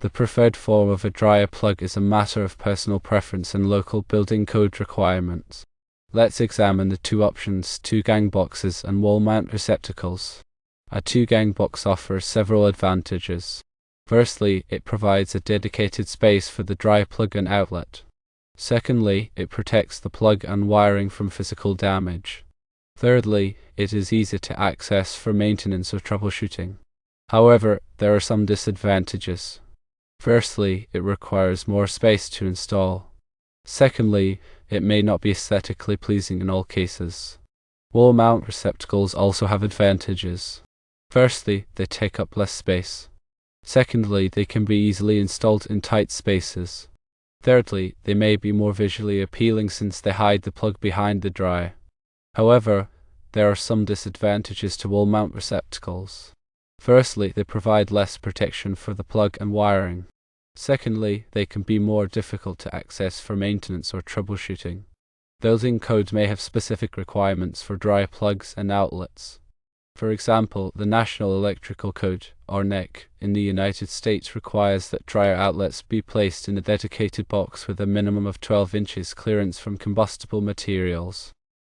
The preferred form of a dryer plug is a matter of personal preference and local building code requirements. Let's examine the two options: two-gang boxes and wall-mount receptacles. A two-gang box offers several advantages. Firstly, it provides a dedicated space for the dryer plug and outlet. Secondly, it protects the plug and wiring from physical damage. Thirdly, it is easy to access for maintenance or troubleshooting. However, there are some disadvantages. Firstly, it requires more space to install. Secondly, it may not be aesthetically pleasing in all cases. Wall mount receptacles also have advantages. Firstly, they take up less space. Secondly, they can be easily installed in tight spaces. Thirdly, they may be more visually appealing since they hide the plug behind the dryer. However, there are some disadvantages to wall mount receptacles. Firstly, they provide less protection for the plug and wiring. Secondly, they can be more difficult to access for maintenance or troubleshooting. Building codes may have specific requirements for dryer plugs and outlets. For example, the National Electrical Code, or NEC, in the United States requires that dryer outlets be placed in a dedicated box with a minimum of 12 inches clearance from combustible materials.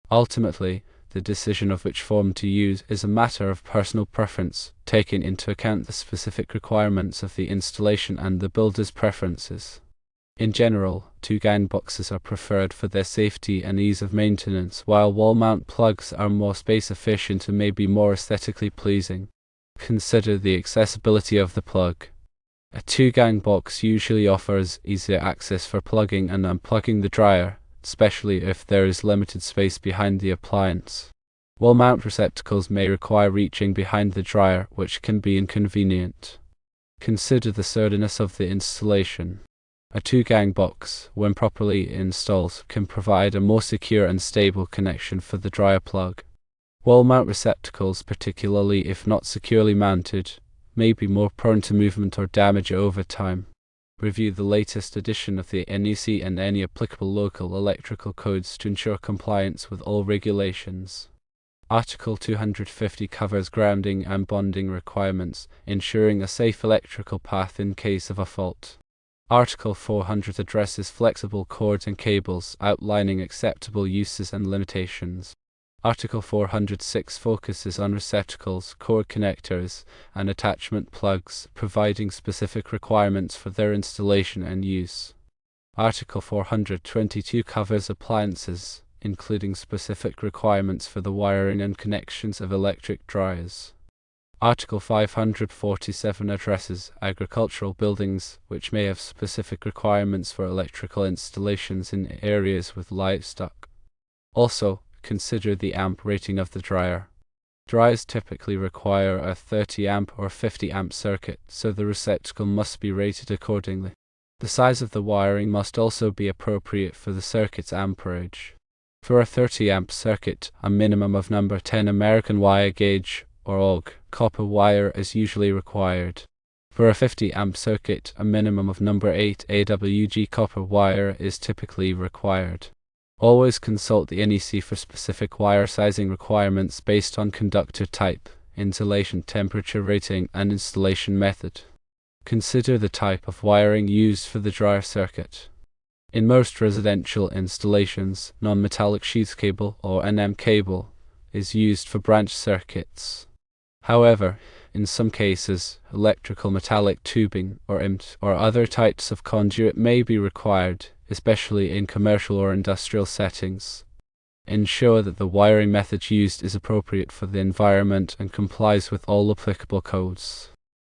Ultimately, the decision of which form to use is a matter of personal preference, taking into account the specific requirements of the installation and the builder's preferences. In general, two-gang boxes are preferred for their safety and ease of maintenance, while wall-mount plugs are more space-efficient and may be more aesthetically pleasing. Consider the accessibility of the plug. A two-gang box usually offers easier access for plugging and unplugging the dryer, especially if there is limited space behind the appliance. Wall-mount receptacles may require reaching behind the dryer, which can be inconvenient. Consider the sturdiness of the installation. A two-gang box, when properly installed, can provide a more secure and stable connection for the dryer plug. Wall-mount receptacles, particularly if not securely mounted, may be more prone to movement or damage over time. Review the latest edition of the NEC and any applicable local electrical codes to ensure compliance with all regulations. Article 250 covers grounding and bonding requirements, ensuring a safe electrical path in case of a fault. Article 400 addresses flexible cords and cables, outlining acceptable uses and limitations. Article 406 focuses on receptacles, cord connectors, and attachment plugs, providing specific requirements for their installation and use. Article 422 covers appliances, including specific requirements for the wiring and connections of electric dryers. Article 547 addresses agricultural buildings, which may have specific requirements for electrical installations in areas with livestock. Also, consider the amp rating of the dryer. Dryers typically require a 30 amp or 50 amp circuit, so the receptacle must be rated accordingly. The size of the wiring must also be appropriate for the circuit's amperage. For a 30 amp circuit, a minimum of number 10 American wire gauge, or AUG, copper wire is usually required. For a 50 amp circuit, a minimum of number 8 AWG copper wire is typically required. Always consult the NEC for specific wire sizing requirements based on conductor type, insulation temperature rating, and installation method. Consider the type of wiring used for the dryer circuit. In most residential installations, non-metallic sheath cable, or NM cable, is used for branch circuits. However, in some cases, electrical metallic tubing, or IMT, or other types of conduit may be required, especially in commercial or industrial settings. Ensure that the wiring method used is appropriate for the environment and complies with all applicable codes.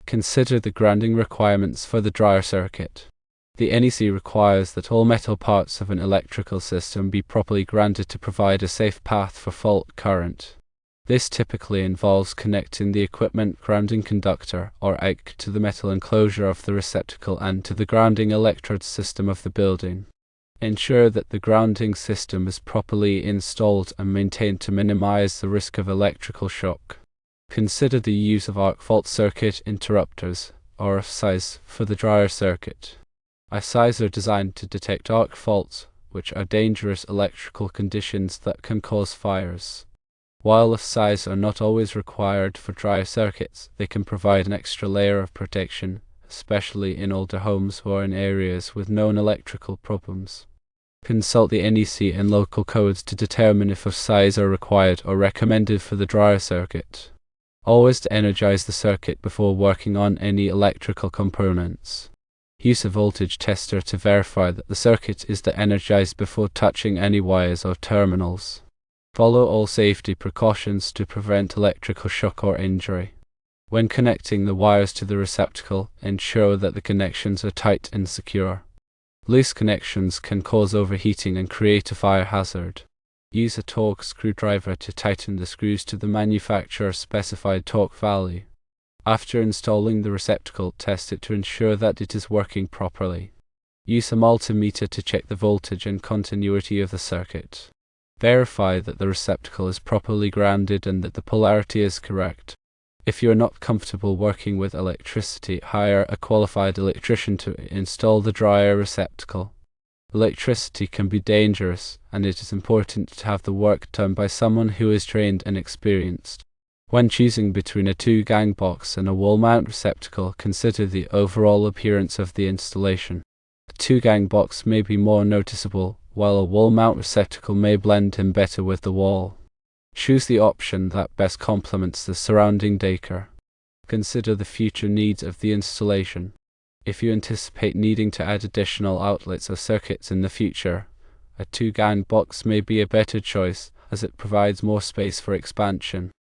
Consider the grounding requirements for the dryer circuit. The NEC requires that all metal parts of an electrical system be properly grounded to provide a safe path for fault current. This typically involves connecting the equipment grounding conductor, or EIC, to the metal enclosure of the receptacle and to the grounding electrode system of the building. Ensure that the grounding system is properly installed and maintained to minimize the risk of electrical shock. Consider the use of arc fault circuit interrupters, or ASICs, for the dryer circuit. ASICs are designed to detect arc faults, which are dangerous electrical conditions that can cause fires. While ASICs are not always required for dryer circuits, they can provide an extra layer of protection, especially in older homes or in areas with known electrical problems. Consult the NEC and local codes to determine if a size are required or recommended for the dryer circuit. Always to energize the circuit before working on any electrical components. Use a voltage tester to verify that the circuit is energized before touching any wires or terminals. Follow all safety precautions to prevent electrical shock or injury. When connecting the wires to the receptacle, ensure that the connections are tight and secure. Loose connections can cause overheating and create a fire hazard. Use a torque screwdriver to tighten the screws to the manufacturer's specified torque value. After installing the receptacle, test it to ensure that it is working properly. Use a multimeter to check the voltage and continuity of the circuit. Verify that the receptacle is properly grounded and that the polarity is correct. If you are not comfortable working with electricity, hire a qualified electrician to install the dryer receptacle. Electricity can be dangerous, and it is important to have the work done by someone who is trained and experienced. When choosing between a 2-gang box and a wall mount receptacle, consider the overall appearance of the installation. A 2-gang box may be more noticeable, while a wall mount receptacle may blend in better with the wall. Choose the option that best complements the surrounding decor. Consider the future needs of the installation. If you anticipate needing to add additional outlets or circuits in the future, a 2-gang box may be a better choice as it provides more space for expansion.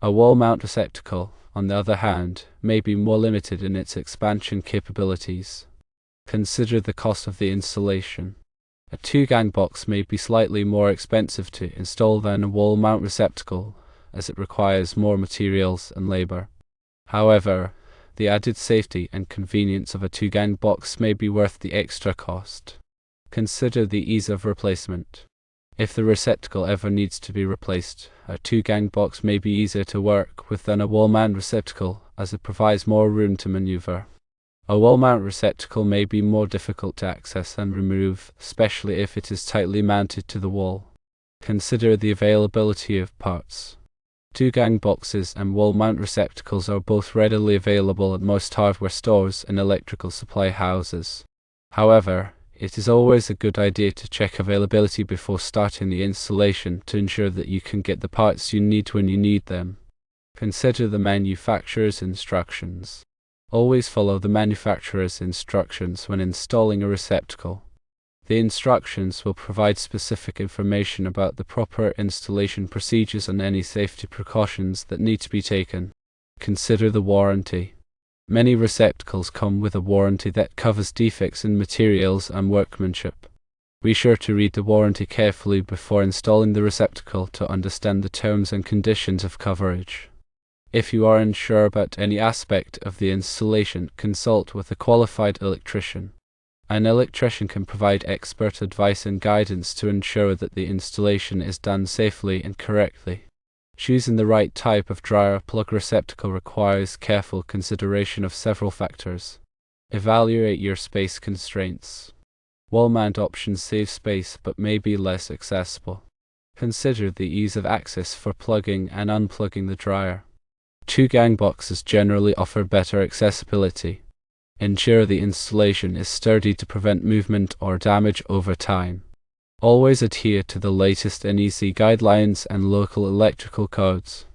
A wall mount receptacle, on the other hand, may be more limited in its expansion capabilities. Consider the cost of the installation. A 2-gang box may be slightly more expensive to install than a wall mount receptacle, as it requires more materials and labor. However, the added safety and convenience of a 2-gang box may be worth the extra cost. Consider the ease of replacement. If the receptacle ever needs to be replaced, a 2-gang box may be easier to work with than a wall mount receptacle, as it provides more room to maneuver. A wall mount receptacle may be more difficult to access and remove, especially if it is tightly mounted to the wall. Consider the availability of parts. 2-gang boxes and wall mount receptacles are both readily available at most hardware stores and electrical supply houses. However, it is always a good idea to check availability before starting the installation to ensure that you can get the parts you need when you need them. Consider the manufacturer's instructions. Always follow the manufacturer's instructions when installing a receptacle. The instructions will provide specific information about the proper installation procedures and any safety precautions that need to be taken. Consider the warranty. Many receptacles come with a warranty that covers defects in materials and workmanship. Be sure to read the warranty carefully before installing the receptacle to understand the terms and conditions of coverage. If you are unsure about any aspect of the installation, consult with a qualified electrician. An electrician can provide expert advice and guidance to ensure that the installation is done safely and correctly. Choosing the right type of dryer plug receptacle requires careful consideration of several factors. Evaluate your space constraints. Wall mount options save space but may be less accessible. Consider the ease of access for plugging and unplugging the dryer. 2-gang boxes generally offer better accessibility. Ensure the installation is sturdy to prevent movement or damage over time. Always adhere to the latest NEC guidelines and local electrical codes.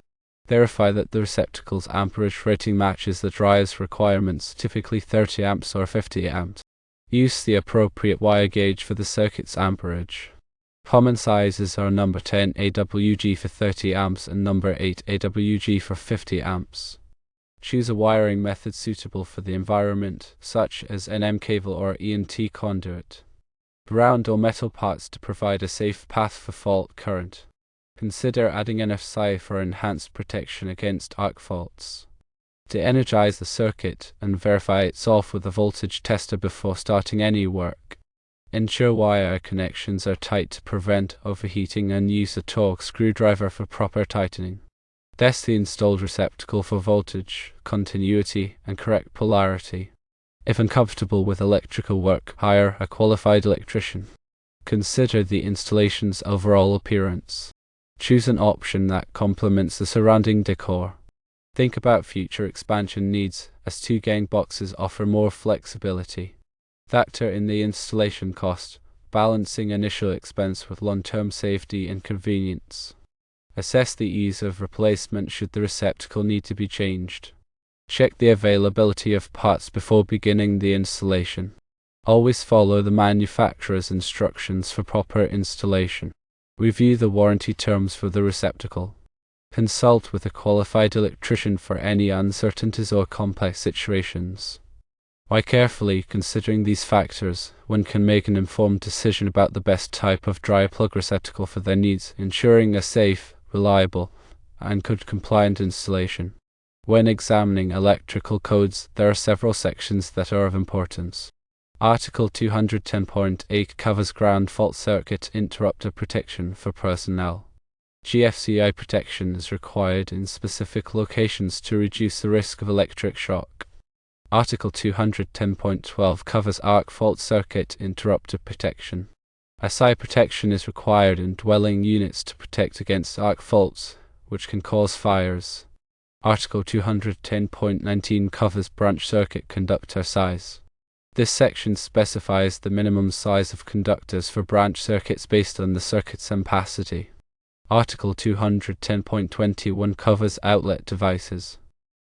Verify that the receptacle's amperage rating matches the dryer's requirements, typically 30 amps or 50 amps. Use the appropriate wire gauge for the circuit's amperage. Common sizes are number 10 AWG for 30 amps and number 8 AWG for 50 amps. Choose a wiring method suitable for the environment, such as an M cable or ENT conduit. Ground or metal parts to provide a safe path for fault current. Consider adding an FSI for enhanced protection against arc faults. To energize the circuit and verify it's off with a voltage tester before starting any work. Ensure wire connections are tight to prevent overheating and use a torque screwdriver for proper tightening. Test the installed receptacle for voltage, continuity, and correct polarity. If uncomfortable with electrical work, hire a qualified electrician. Consider the installation's overall appearance. Choose an option that complements the surrounding decor. Think about future expansion needs, as 2-gang boxes offer more flexibility. Factor in the installation cost, balancing initial expense with long-term safety and convenience. Assess the ease of replacement should the receptacle need to be changed. Check the availability of parts before beginning the installation. Always follow the manufacturer's instructions for proper installation. Review the warranty terms for the receptacle. Consult with a qualified electrician for any uncertainties or complex situations. By carefully considering these factors, one can make an informed decision about the best type of dry plug receptacle for their needs, ensuring a safe, reliable, and code-compliant installation. When examining electrical codes, there are several sections that are of importance. Article 210.8 covers ground fault circuit interrupter protection for personnel. GFCI protection is required in specific locations to reduce the risk of electric shock. Article 210.12 covers arc fault circuit interrupter protection. SI protection is required in dwelling units to protect against arc faults, which can cause fires. Article 210.19 covers branch circuit conductor size. This section specifies the minimum size of conductors for branch circuits based on the circuit's ampacity. Article 210.21 covers outlet devices.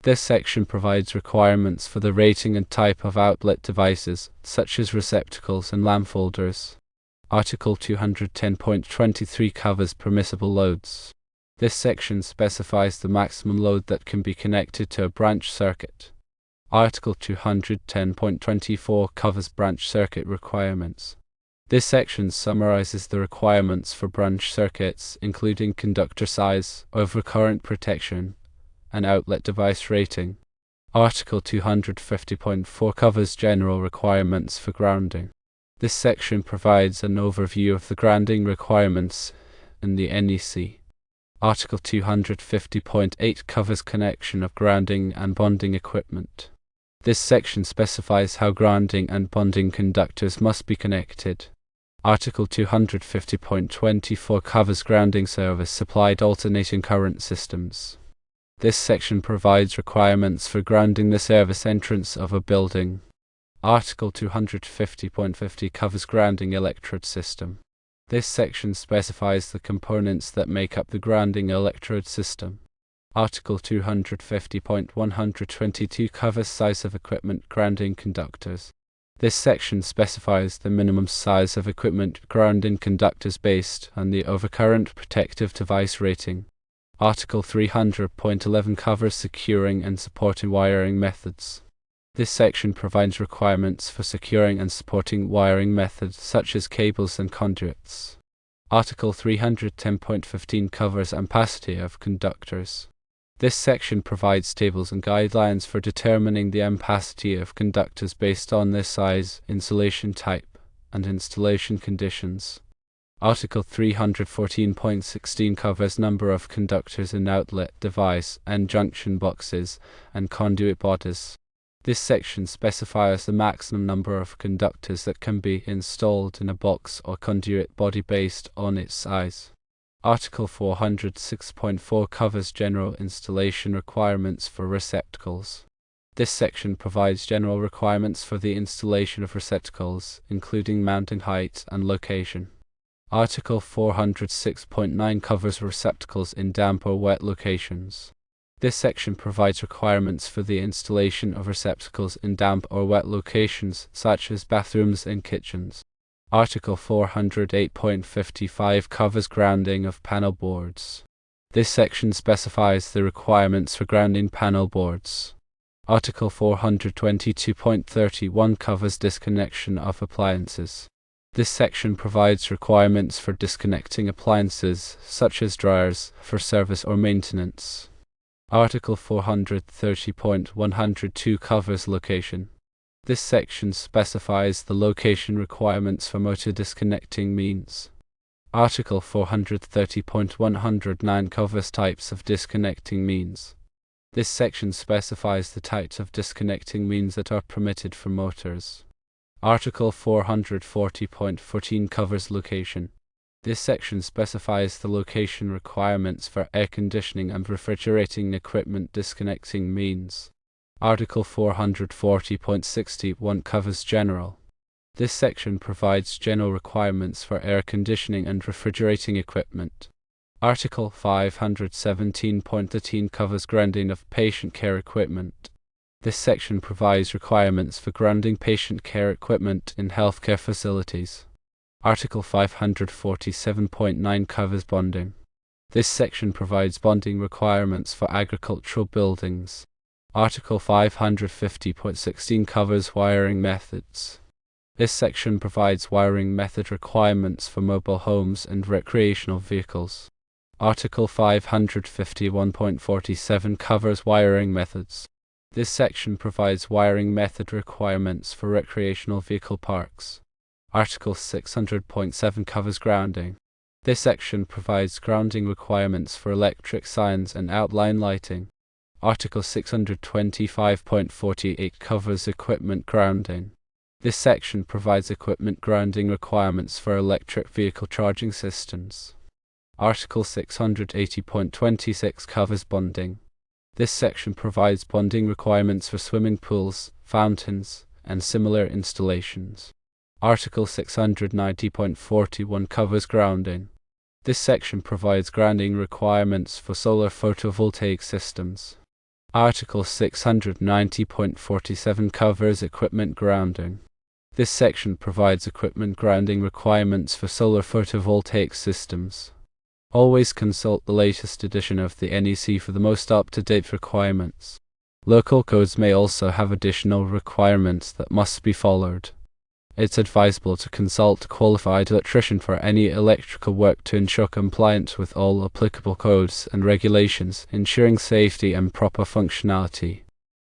This section provides requirements for the rating and type of outlet devices, such as receptacles and lamp holders. Article 210.23 covers permissible loads. This section specifies the maximum load that can be connected to a branch circuit. Article 210.24 covers branch circuit requirements. This section summarizes the requirements for branch circuits, including conductor size, overcurrent protection, and outlet device rating. Article 250.4 covers general requirements for grounding. This section provides an overview of the grounding requirements in the NEC. Article 250.8 covers connection of grounding and bonding equipment. This section specifies how grounding and bonding conductors must be connected. Article 250.24 covers grounding service supplied alternating current systems. This section provides requirements for grounding the service entrance of a building. Article 250.50 covers grounding electrode system. This section specifies the components that make up the grounding electrode system. Article 250.122 covers size of equipment grounding conductors. This section specifies the minimum size of equipment grounding conductors based on the overcurrent protective device rating. Article 300.11 covers securing and supporting wiring methods. This section provides requirements for securing and supporting wiring methods such as cables and conduits. Article 310.15 covers ampacity of conductors. This section provides tables and guidelines for determining the ampacity of conductors based on their size, insulation type, and installation conditions. Article 314.16 covers number of conductors in outlet device and junction boxes and conduit bodies. This section specifies the maximum number of conductors that can be installed in a box or conduit body based on its size. Article 406.4 covers general installation requirements for receptacles. This section provides general requirements for the installation of receptacles, including mounting height and location. Article 406.9 covers receptacles in damp or wet locations. This section provides requirements for the installation of receptacles in damp or wet locations, such as bathrooms and kitchens. Article 408.55 covers grounding of panel boards. This section specifies the requirements for grounding panel boards. Article 422.31 covers disconnection of appliances. This section provides requirements for disconnecting appliances, such as dryers, for service or maintenance. Article 430.102 covers location. This section specifies the location requirements for motor disconnecting means. Article 430.109 covers types of disconnecting means. This section specifies the types of disconnecting means that are permitted for motors. Article 440.14 covers location. This section specifies the location requirements for air conditioning and refrigerating equipment disconnecting means. Article 440.61 covers general. This section provides general requirements for air conditioning and refrigerating equipment. Article 517.13 covers grounding of patient care equipment. This section provides requirements for grounding patient care equipment in healthcare facilities. Article 547.9 covers bonding. This section provides bonding requirements for agricultural buildings. Article 550.16 covers wiring methods. This section provides wiring method requirements for mobile homes and recreational vehicles. Article 551.47 covers wiring methods. This section provides wiring method requirements for recreational vehicle parks. Article 600.7 covers grounding. This section provides grounding requirements for electric signs and outline lighting. Article 625.48 covers equipment grounding. This section provides equipment grounding requirements for electric vehicle charging systems. Article 680.26 covers bonding. This section provides bonding requirements for swimming pools, fountains, and similar installations. Article 690.41 covers grounding. This section provides grounding requirements for solar photovoltaic systems. Article 690.47 covers equipment grounding. This section provides equipment grounding requirements for solar photovoltaic systems. Always consult the latest edition of the NEC for the most up-to-date requirements. Local codes may also have additional requirements that must be followed. It's advisable to consult a qualified electrician for any electrical work to ensure compliance with all applicable codes and regulations, ensuring safety and proper functionality.